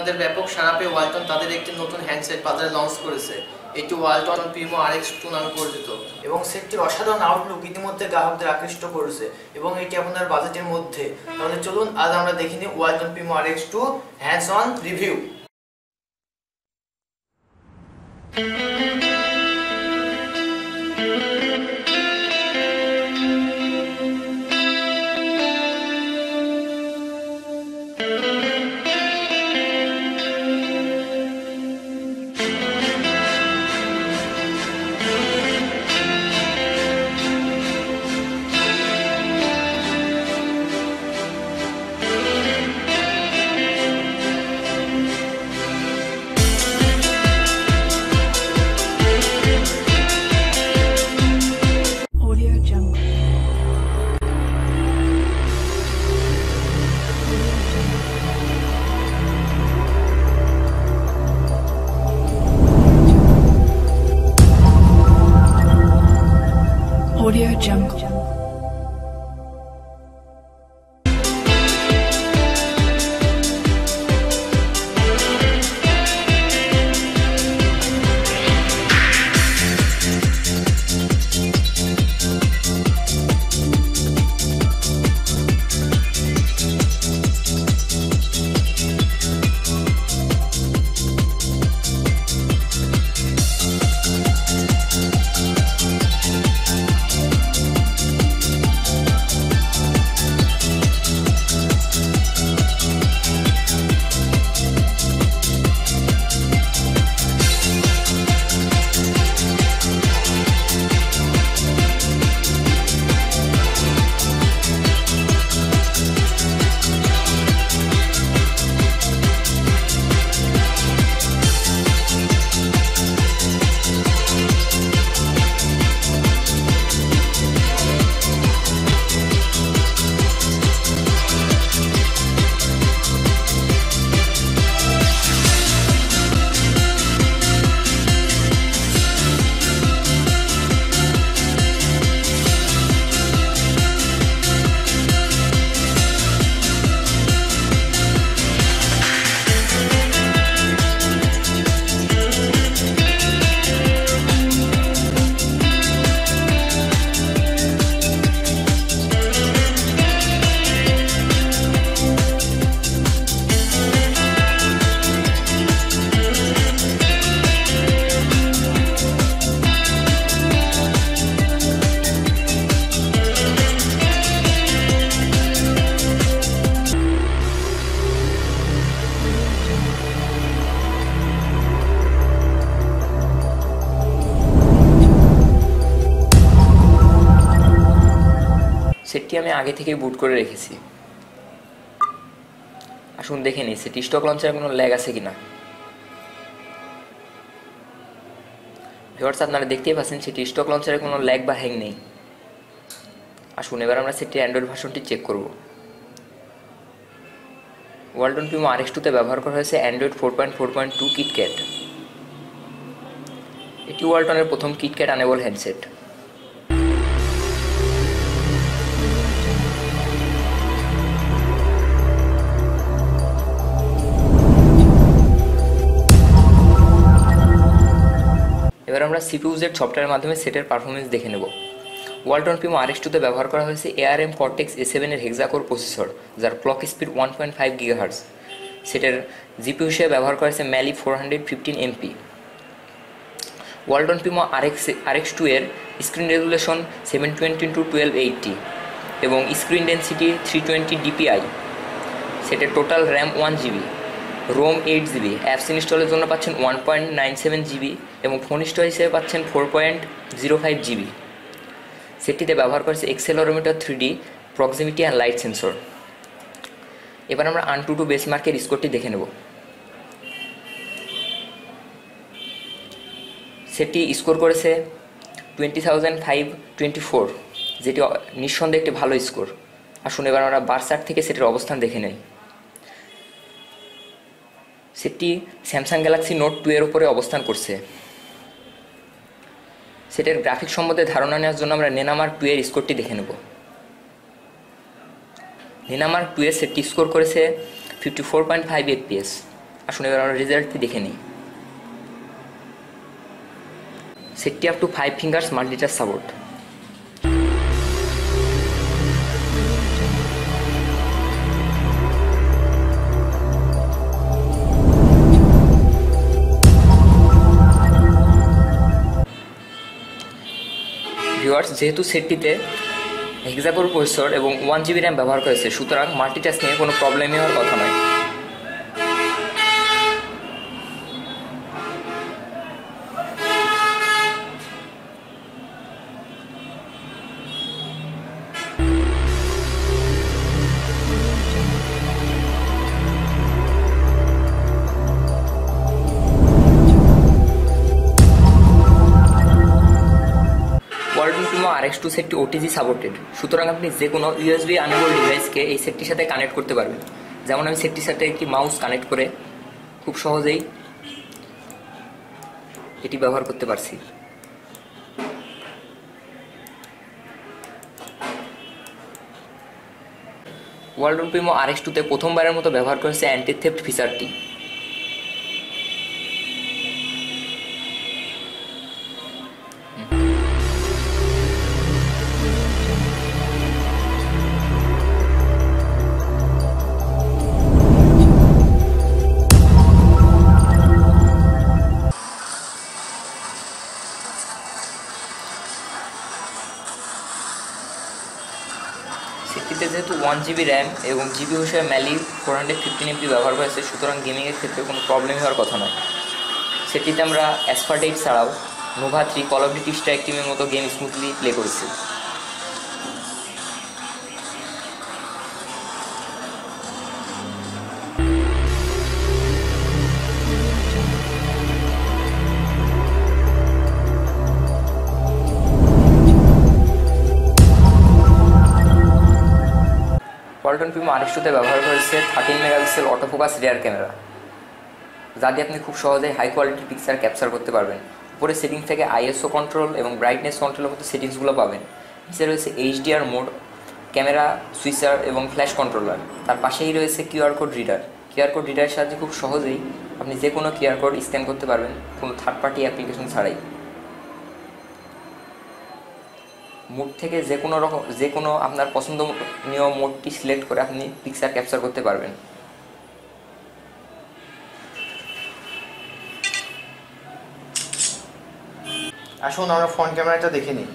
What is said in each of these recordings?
কাস্টমারদের ব্যাপক সাড়া পেয়ে ওয়ালটন তাদের একটি নতুন হ্যান্ডসেট বাজারে লঞ্চ করেছে। এটি ওয়ালটন প্রিমো RX2 নামে পরিচিত এবং সেটটির অসাধারণ আউটলুক ইতিমধ্যে গ্রাহকদের আকৃষ্ট করেছে এবং এটি আপনার বাজেটের মধ্যে। তাহলে চলুন আজ আমরা দেখে নিই Walton Primo RX2 hands on review. Audio Jungle. সেটটি আমি আগে থেকেই বুট করে রেখেছি। আসুন দেখে নিই সেটি স্টক লঞ্চারে কোনো ল্যাগ আছে কিনা। ভিউয়ার্স, আপনারা দেখতেই পাচ্ছেন সেটি স্টক লঞ্চারে কোনো ল্যাগ বা হ্যাং নেই। আসুন এবার আমরা সেটির অ্যান্ড্রয়েড ভার্সনটি চেক করব। ওয়ালটন প্রিমো RX2 তে ব্যবহার করা হয়েছে অ্যান্ড্রয়েড 4.4.2 কিটক্যাট। এটি ওয়ালটনের প্রথম কিটক্যাট আনেবল হ্যান্ডসেট। এবার আমরা CPU-Z সফটওয়্যারের মাধ্যমে সেটের পারফরমেন্স দেখে নেব। ওয়ালটন প্রিমো RX2 তে ব্যবহার করা হয়েছে ARM Cortex A7 এর হেক্সাকোর প্রসেসর, যার ক্লক স্পিড 1.5 GHz। সেটের জিপিইউ হিসেবে ব্যবহার করা হয়েছে Mali 415MP। Walton Primo RX2 এর স্ক্রিন রেজুলেশন 720x1280 এবং স্ক্রিন ডেনসিটি 320 dpi। সেটের total RAM 1GB, ROM 8GB, apps ইনস্টলের জন্য পাচ্ছেন 1.97GB এবং ফোন স্টোরেজ হিসেবে পাচ্ছেন 4.05GB। সেটটিতে ব্যবহার করেছে accelerometer 3D, proximity and light sensor. এবার আমরা AnTuTu বেঞ্চমার্কের স্কোরটি দেখে নেব। সেটটি স্কোর করেছে 20,524, যেটি নিঃসন্দেহে একটি ভালো স্কোর। আসুন এবার আমরা বার চার্ট থেকে সেটের অবস্থান দেখে নেই। সেটটি স্যামসাং গ্যালাক্সি নোট 2 এর উপরে অবস্থান করছে। সেটের গ্রাফিক সম্বন্ধে ধারণা নেওয়ার জন্য আমরা নেনামার্ক 2 এর স্কোরটি দেখে নেব। নেনামার্ক 2 এর সেটটি স্কোর করেছে 54.5 FPS। আসুন এবার আমরা রেজাল্টটি দেখে নিই। সেটটি up to 5 fingers multi-touch support. Viewers, যেহেতু সেটটিতে হেক্সাকোর প্রসেসর এবং 1 GB র্যাম ব্যবহার করেছে, সুতরাং মাল্টিটাস্কিংয়ে কোনো প্রবলেমই হওয়ার কথা নয়। ওয়ালটন প্রিমো RX2 সেটটি OTG সাপোর্টেড, সুতরাং আপনি যে কোনো USB আনেবল ডিভাইসকে এই সেটটির সাথে কানেক্ট করতে পারবেন। যেমন আমি সেটটির সাথে একটি মাউস কানেক্ট করে খুব সহজেই এটি ব্যবহার করতে পারছি। ওয়ালটন প্রিমো RX2 তে প্রথমবারের মতো ব্যবহার করেছে অ্যান্টি থেফট ফিচারটি। সেটটিতে যেহেতু 1 GB র্যাম এবং জিবি হিসেবে ম্যালি 415 MB ব্যবহার করেছে, সুতরাং গেমিংয়ের ক্ষেত্রে কোনো প্রবলেম হওয়ার কথা নয়। সেটটিতে আমরা অ্যাসফাল্ট 8 ছাড়াও Nova 3, call of duty strike টিমের মতো গেম স্মুথলি প্লে করেছি। ওয়ালটন প্রিমো RX2 তে ব্যবহার করেছে 13 মেগাপিক্সেল অটোফোকাস রিয়ার ক্যামেরা, যা দিয়ে আপনি খুব সহজেই হাই কোয়ালিটি পিকচার ক্যাপচার করতে পারবেন। উপরে সেটিংস থেকে ISO কন্ট্রোল এবং ব্রাইটনেস কন্ট্রোলের মতো সেটিংসগুলো পাবেন। নিচে রয়েছে HDR মোড, ক্যামেরা সুইচার এবং ফ্ল্যাশ কন্ট্রোলার। তার পাশেই রয়েছে QR code reader. QR code রিডারের সাহায্যে খুব সহজেই আপনি যে কোনো QR কোড স্ক্যান করতে পারবেন কোনো থার্ড পার্টি অ্যাপ্লিকেশন ছাড়াই। মোড থেকে যে কোনো আপনার পছন্দনীয় মোডটি সিলেক্ট করে আপনি পিকচার ক্যাপচার করতে পারবেন। আসুন আমরা ফ্রন্ট ক্যামেরাটা দেখে নিই।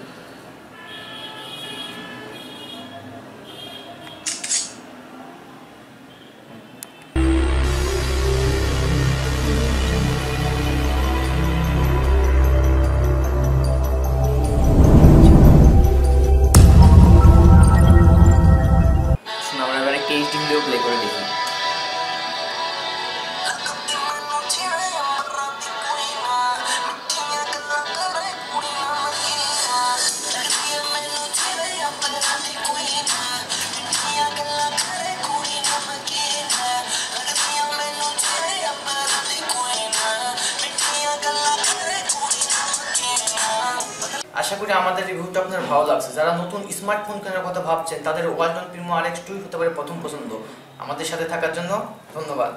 আমরা এবার একটা HD ভিডিও প্লে করে দেখি। আশা করি আমাদের রিভিউটা আপনার ভালো লাগছে। যারা নতুন স্মার্টফোন কেনার কথা ভাবছেন তাদের ওয়ালটন প্রিমো RX2 হতে পারে প্রথম পছন্দ। আমাদের সাথে থাকার জন্য ধন্যবাদ।